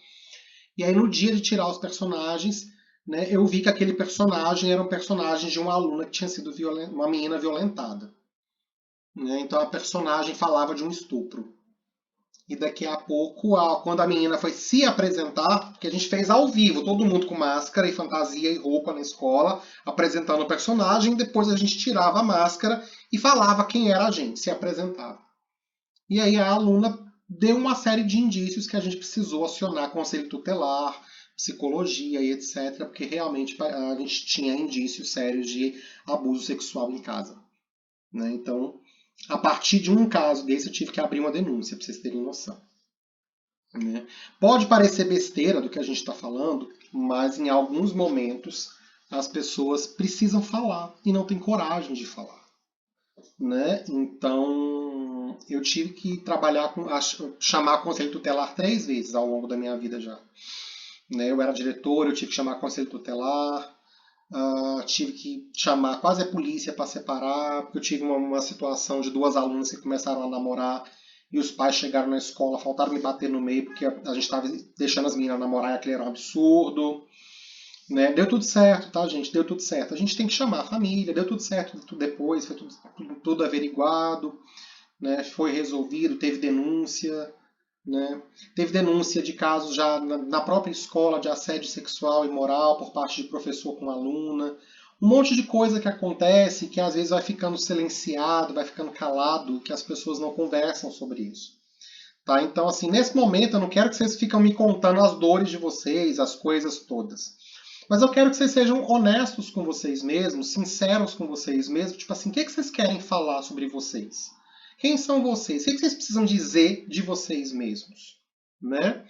E aí no dia de tirar os personagens, né, eu vi que aquele personagem era um personagem de uma aluna que tinha sido uma menina violentada. Né? Então a personagem falava de um estupro. E daqui a pouco, quando a menina foi se apresentar, que a gente fez ao vivo, todo mundo com máscara e fantasia e roupa na escola, apresentando o personagem, depois a gente tirava a máscara e falava quem era a gente, se apresentava. E aí a aluna deu uma série de indícios que a gente precisou acionar conselho tutelar, psicologia e etc, porque realmente a gente tinha indícios sérios de abuso sexual em casa. Né? Então, a partir de um caso desse, eu tive que abrir uma denúncia, para vocês terem noção. Né? Pode parecer besteira do que a gente está falando, mas em alguns momentos as pessoas precisam falar e não têm coragem de falar. Né? Então, eu tive que trabalhar chamar conselho tutelar 3 vezes ao longo da minha vida já. Né? Eu era diretor, eu tive que chamar conselho tutelar, tive que chamar quase a polícia para separar, porque eu tive uma situação de 2 alunas que começaram a namorar e os pais chegaram na escola, faltaram me bater no meio porque a gente estava deixando as meninas namorar e aquilo era um absurdo. Né? Deu tudo certo, tá, gente? Deu tudo certo. A gente tem que chamar a família, deu tudo certo depois, foi tudo averiguado, né? Foi resolvido, teve denúncia. Né? Teve denúncia de casos já na própria escola de assédio sexual e moral por parte de professor com aluna. Um monte de coisa que acontece que às vezes vai ficando silenciado, vai ficando calado, que as pessoas não conversam sobre isso. Tá? Então, assim, nesse momento eu não quero que vocês fiquem me contando as dores de vocês, as coisas todas. Mas eu quero que vocês sejam honestos com vocês mesmos, sinceros com vocês mesmos. Tipo assim, o que vocês querem falar sobre vocês? Quem são vocês? O que vocês precisam dizer de vocês mesmos? Né?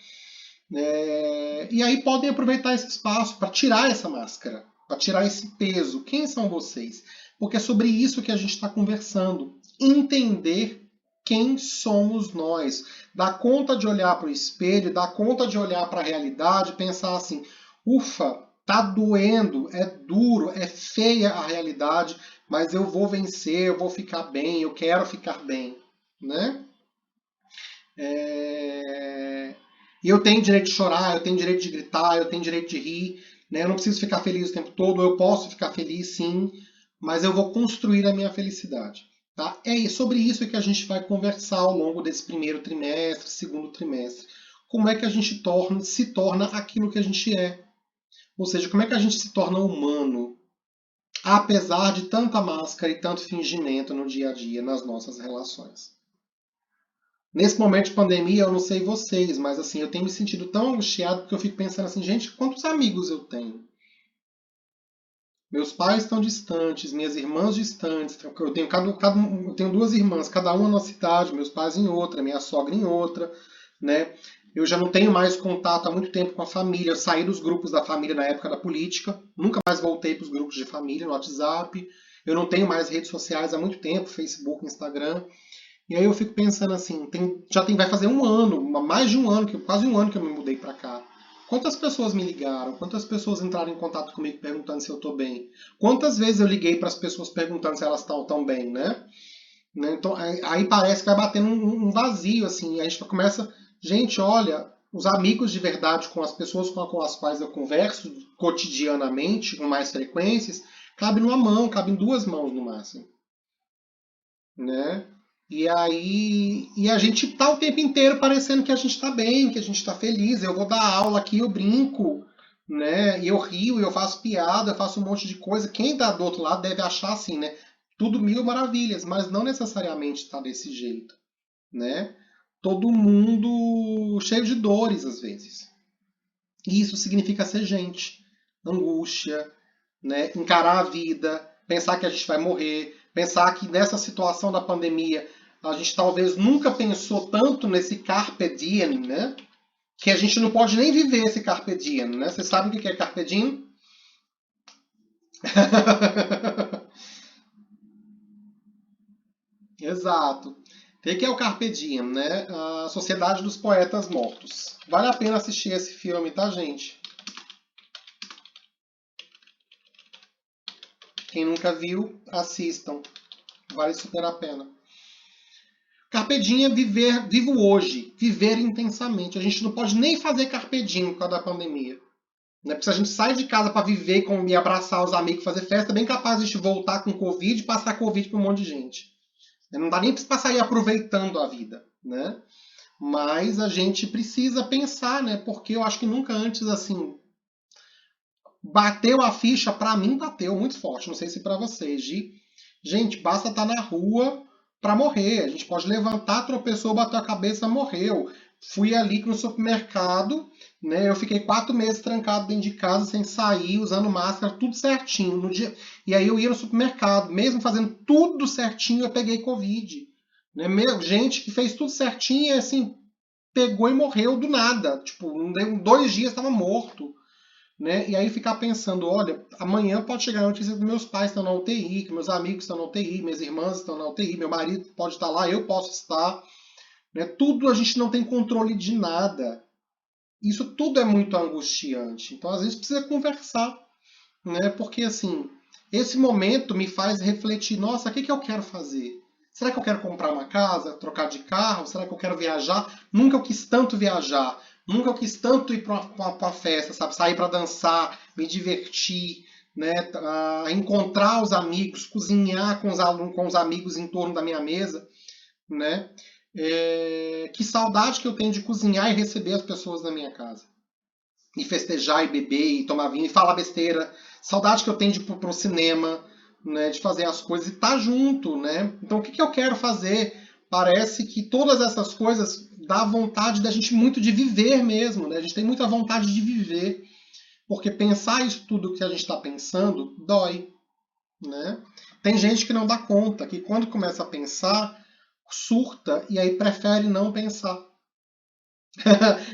E aí podem aproveitar esse espaço para tirar essa máscara, para tirar esse peso. Quem são vocês? Porque é sobre isso que a gente está conversando. Entender quem somos nós. Dar conta de olhar para o espelho, dar conta de olhar para a realidade, pensar assim, ufa, tá doendo, é duro, é feia a realidade, mas eu vou vencer, eu vou ficar bem, eu quero ficar bem, né? E eu tenho direito de chorar, eu tenho direito de gritar, eu tenho direito de rir, né? Eu não preciso ficar feliz o tempo todo, eu posso ficar feliz sim, mas eu vou construir a minha felicidade. Tá? É sobre isso que a gente vai conversar ao longo desse primeiro trimestre, segundo trimestre. Como é que a gente se torna aquilo que a gente é. Ou seja, como é que a gente se torna humano, apesar de tanta máscara e tanto fingimento no dia a dia, nas nossas relações. Nesse momento de pandemia, eu não sei vocês, mas assim, eu tenho me sentido tão angustiado porque eu fico pensando assim, gente, quantos amigos eu tenho? Meus pais estão distantes, minhas irmãs distantes. Eu tenho, eu tenho 2 irmãs, cada uma numa cidade, meus pais em outra, minha sogra em outra, né? Eu já não tenho mais contato há muito tempo com a família. Eu saí dos grupos da família na época da política, nunca mais voltei para os grupos de família no WhatsApp. Eu não tenho mais redes sociais há muito tempo, Facebook, Instagram. E aí eu fico pensando assim, vai fazer um ano, mais de um ano, quase um ano que eu me mudei para cá. Quantas pessoas me ligaram? Quantas pessoas entraram em contato comigo perguntando se eu estou bem? Quantas vezes eu liguei para as pessoas perguntando se elas estão tão bem, né? Então aí parece que vai batendo um vazio, assim. A gente começa, gente, olha, os amigos de verdade com as pessoas com as quais eu converso cotidianamente, com mais frequências, cabe numa mão, cabe em 2 mãos no máximo, né? E aí, a gente tá o tempo inteiro parecendo que a gente tá bem, que a gente tá feliz. Eu vou dar aula aqui, eu brinco, né? E eu rio, eu faço piada, eu faço um monte de coisa. Quem tá do outro lado deve achar assim, né? Tudo 1000 maravilhas, mas não necessariamente tá desse jeito, né? Todo mundo cheio de dores às vezes. E isso significa ser gente. Angústia, né? Encarar a vida, pensar que a gente vai morrer, pensar que nessa situação da pandemia A gente talvez nunca pensou tanto nesse carpe diem, né? Que a gente não pode nem viver esse carpe diem, né? Vocês sabem o que é carpe diem? Exato. O que é o Carpe Diem, né? A Sociedade dos Poetas Mortos. Vale a pena assistir esse filme, tá, gente? Quem nunca viu, assistam. Vale super a pena. Carpe Diem é viver, vivo hoje, viver intensamente. A gente não pode nem fazer Carpe Diem por causa da pandemia. Né? Porque se a gente sai de casa para viver e abraçar os amigos, fazer festa, é bem capaz de a gente voltar com Covid e passar Covid para um monte de gente. Não dá nem para sair aproveitando a vida, né? Mas a gente precisa pensar, né? Porque eu acho que nunca antes, assim, bateu a ficha, para mim bateu muito forte, não sei se para vocês, de, gente, basta estar na rua para morrer. A gente pode levantar, tropeçou, bateu a cabeça, morreu. Fui ali no supermercado, né? Eu fiquei 4 meses trancado dentro de casa, sem sair, usando máscara, tudo certinho. No dia... E aí eu ia no supermercado, mesmo fazendo tudo certinho, eu peguei Covid. Né? Gente que fez tudo certinho, assim, pegou e morreu do nada. Tipo, em 2 dias estava morto. Né? E aí ficar pensando, olha, amanhã pode chegar a notícia que meus pais estão na UTI, que meus amigos estão na UTI, minhas irmãs estão na UTI, meu marido pode estar lá, eu posso estar. Né? Tudo a gente não tem controle de nada. Isso tudo é muito angustiante. Então, às vezes, precisa conversar. Né? Porque, assim, esse momento me faz refletir, nossa, o que eu quero fazer? Será que eu quero comprar uma casa, trocar de carro? Será que eu quero viajar? Nunca eu quis tanto viajar. Nunca eu quis tanto ir para uma festa, sabe? Sair para dançar, me divertir, né? Encontrar os amigos, cozinhar com os amigos em torno da minha mesa, né? Que saudade que eu tenho de cozinhar e receber as pessoas na minha casa. E festejar, e beber, e tomar vinho, e falar besteira. Saudade que eu tenho de ir pro cinema, né? De fazer as coisas e estar junto, né? Então, o que eu quero fazer? Parece que todas essas coisas dá vontade da gente muito de viver mesmo, né? A gente tem muita vontade de viver, porque pensar isso tudo que a gente está pensando dói, né? Tem gente que não dá conta, que quando começa a pensar, surta e aí prefere não pensar.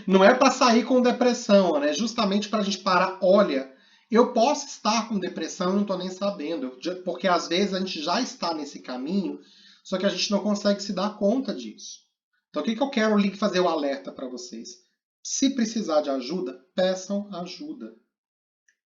Não é para sair com depressão, né? Justamente para a gente parar, olha, eu posso estar com depressão e não estou nem sabendo, porque às vezes a gente já está nesse caminho, só que a gente não consegue se dar conta disso. Então, o que eu quero fazer o alerta para vocês? Se precisar de ajuda, peçam ajuda.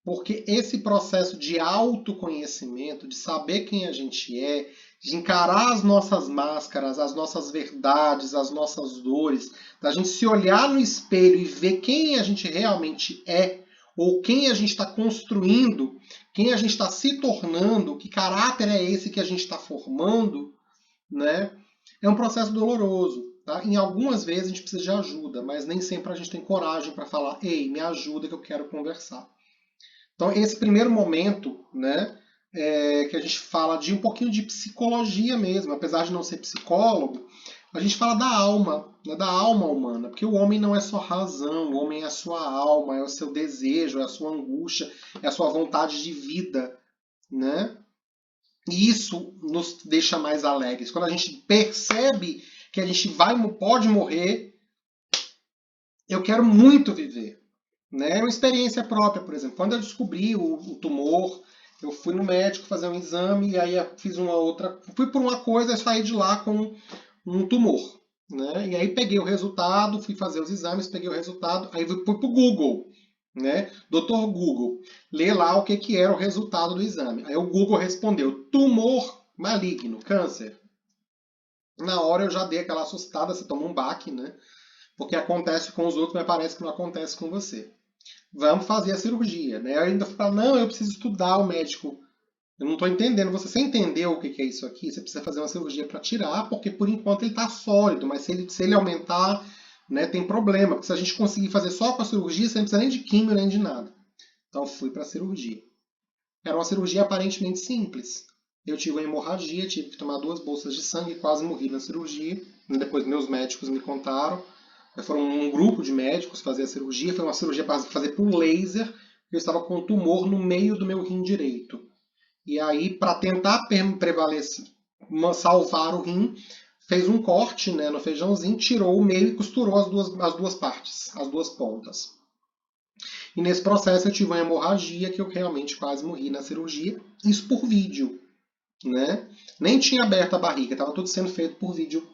Porque esse processo de autoconhecimento, de saber quem a gente é, de encarar as nossas máscaras, as nossas verdades, as nossas dores, da gente se olhar no espelho e ver quem a gente realmente é, ou quem a gente está construindo, quem a gente está se tornando, que caráter é esse que a gente está formando, né? É um processo doloroso. Tá? Em algumas vezes a gente precisa de ajuda, mas nem sempre a gente tem coragem para falar, ei, me ajuda que eu quero conversar. Então, esse primeiro momento, né, que a gente fala de um pouquinho de psicologia mesmo, apesar de não ser psicólogo, a gente fala da alma, né, da alma humana, porque o homem não é só razão, o homem é a sua alma, é o seu desejo, é a sua angústia, é a sua vontade de vida, né? E isso nos deixa mais alegres. Quando a gente percebe que a gente pode morrer, eu quero muito viver. Né? É uma experiência própria, por exemplo. Quando eu descobri o tumor, eu fui no médico fazer um exame e aí fiz uma outra. Fui por uma coisa e saí de lá com um tumor. Né? E aí peguei o resultado, fui fazer os exames, peguei o resultado, aí fui pro Google. Né? Doutor Google, lê lá o que era o resultado do exame. Aí o Google respondeu: tumor maligno, câncer. Na hora eu já dei aquela assustada, você toma um baque, né? Porque acontece com os outros, mas parece que não acontece com você. Vamos fazer a cirurgia, né? Eu ainda falo, não, eu preciso estudar o médico. Eu não estou entendendo. Você entendeu o que é isso aqui? Você precisa fazer uma cirurgia para tirar, porque por enquanto ele está sólido, mas se ele aumentar, né, tem problema. Porque se a gente conseguir fazer só com a cirurgia, você não precisa nem de químio, nem de nada. Então fui para a cirurgia. Era uma cirurgia aparentemente simples. Eu tive uma hemorragia, tive que tomar 2 bolsas de sangue, quase morri na cirurgia. Depois meus médicos me contaram. Foram um grupo de médicos fazer a cirurgia. Foi uma cirurgia para fazer por laser. Eu estava com um tumor no meio do meu rim direito. E aí, para tentar prevalecer, salvar o rim, fez um corte, né, no feijãozinho, tirou o meio e costurou as duas partes, as duas pontas. E nesse processo eu tive uma hemorragia que eu realmente quase morri na cirurgia. Isso por vídeo, né? Nem tinha aberto a barriga, estava tudo sendo feito por vídeo,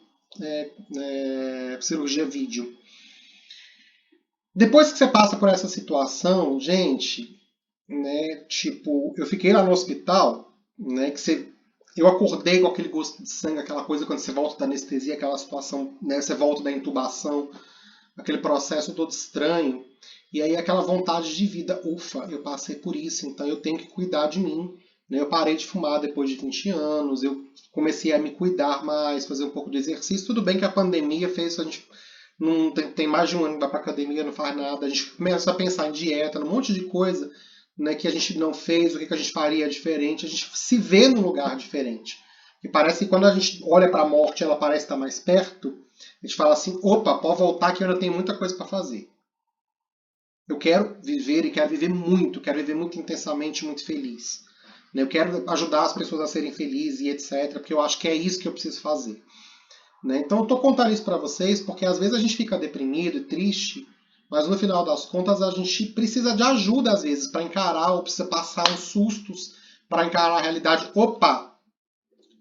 cirurgia vídeo. Depois que você passa por essa situação, gente, né, tipo, eu fiquei lá no hospital, né, eu acordei com aquele gosto de sangue, aquela coisa quando você volta da anestesia, aquela situação, né, você volta da intubação, aquele processo todo estranho, e aí aquela vontade de vida, ufa, eu passei por isso, então eu tenho que cuidar de mim, né, eu parei de fumar depois de 20 anos, eu comecei a me cuidar mais, fazer um pouco de exercício, tudo bem que a pandemia fez a gente não tem mais de um ano que vai para academia, não faz nada. A gente começa a pensar em dieta, num monte de coisa, né, que a gente não fez, o que a gente faria diferente. A gente se vê num lugar diferente. E parece que quando a gente olha para a morte, ela parece estar mais perto. A gente fala assim: opa, pode voltar que eu ainda tenho muita coisa para fazer. Eu quero viver e quero viver muito intensamente, muito feliz. Eu quero ajudar as pessoas a serem felizes e etc, porque eu acho que é isso que eu preciso fazer. Né? Então eu estou contando isso para vocês porque às vezes a gente fica deprimido e triste, mas no final das contas a gente precisa de ajuda às vezes para encarar ou precisa passar uns sustos para encarar a realidade. Opa,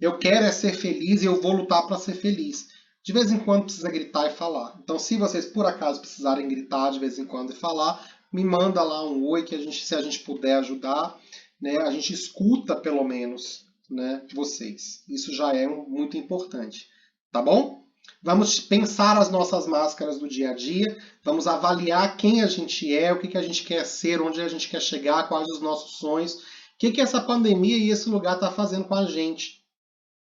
eu quero é ser feliz e eu vou lutar para ser feliz. De vez em quando precisa gritar e falar. Então se vocês por acaso precisarem gritar de vez em quando e falar, me manda lá um oi que se a gente puder ajudar, né, a gente escuta pelo menos, né, vocês. Isso já é muito importante. Tá bom? Vamos pensar as nossas máscaras do dia a dia, vamos avaliar quem a gente é, o que a gente quer ser, onde a gente quer chegar, quais os nossos sonhos, o que essa pandemia e esse lugar está fazendo com a gente.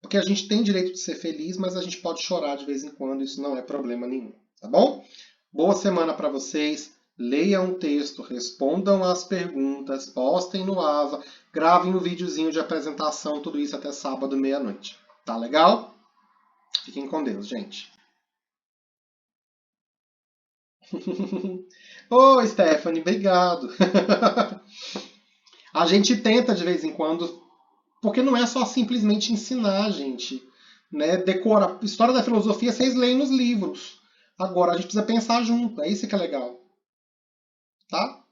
Porque a gente tem direito de ser feliz, mas a gente pode chorar de vez em quando, isso não é problema nenhum. Tá bom? Boa semana para vocês. Leiam o texto, respondam as perguntas, postem no Ava, gravem um videozinho de apresentação, tudo isso até sábado, meia-noite. Tá legal? Fiquem com Deus, gente. Ô, Stephanie, obrigado. A gente tenta de vez em quando, porque não é só simplesmente ensinar, gente. Né? Decora. História da filosofia vocês leem nos livros. Agora a gente precisa pensar junto. É isso que é legal. Tá?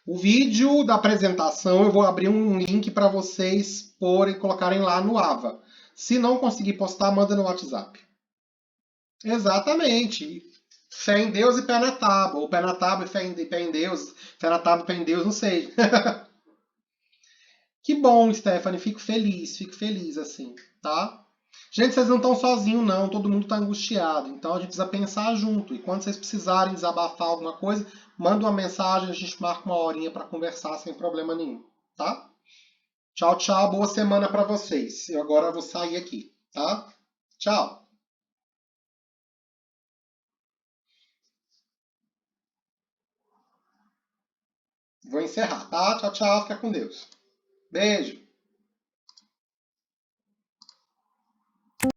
O vídeo da apresentação eu vou abrir um link para vocês colocarem lá no Ava. Se não conseguir postar, manda no WhatsApp. Exatamente. Fé em Deus e pé na tábua. Ou pé na tábua e pé em Deus. Fé na tábua e pé em Deus, não sei. Que bom, Stephanie. Fico feliz assim, tá? Gente, vocês não estão sozinhos, não. Todo mundo está angustiado. Então a gente precisa pensar junto. E quando vocês precisarem desabafar alguma coisa, manda uma mensagem, a gente marca uma horinha para conversar sem problema nenhum, tá? Tchau, tchau. Boa semana para vocês. Eu agora vou sair aqui, tá? Tchau. Vou encerrar, tá? Tchau, tchau. Fica com Deus. Beijo.